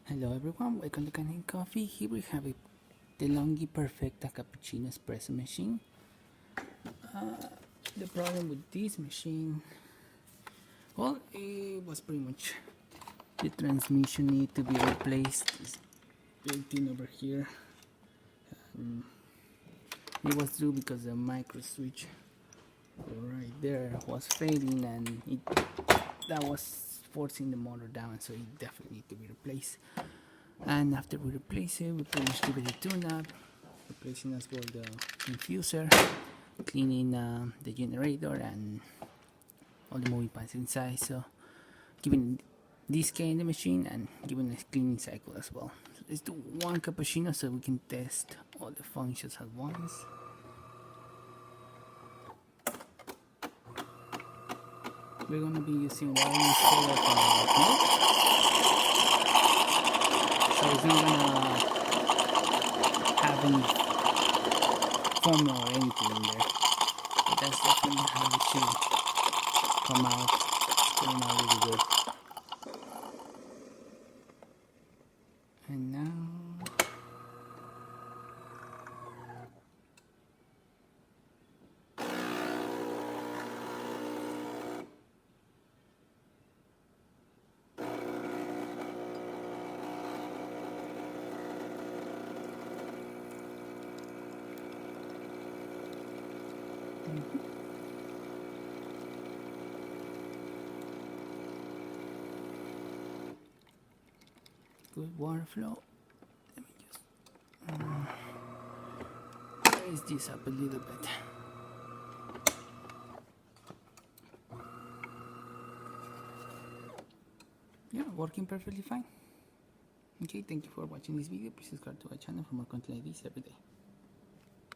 Hello everyone, welcome to Kanen Coffee. Here we have a DeLonghi Perfecta cappuccino espresso machine. The problem with this machine, well, it was pretty much the transmission need to be replaced. It's built in over here. It was due because the micro switch right there was failing, and that was forcing the motor down, so it definitely need to be replaced. And after we replace it, we pretty much give it a tune-up, replacing as well the infuser, cleaning the generator and all the moving parts inside, so giving descaling the machine and giving a cleaning cycle as well. So let's do one cappuccino so we can test all the functions at once. We're going to be using one instead of milk, so it's not going to have any foam or anything in there, but that's definitely how it should come out. It's coming out really good. And now good water flow. Let me just raise this up a little bit. Yeah, working perfectly fine. Okay, thank you for watching this video. Please subscribe to our channel for more content like this every day.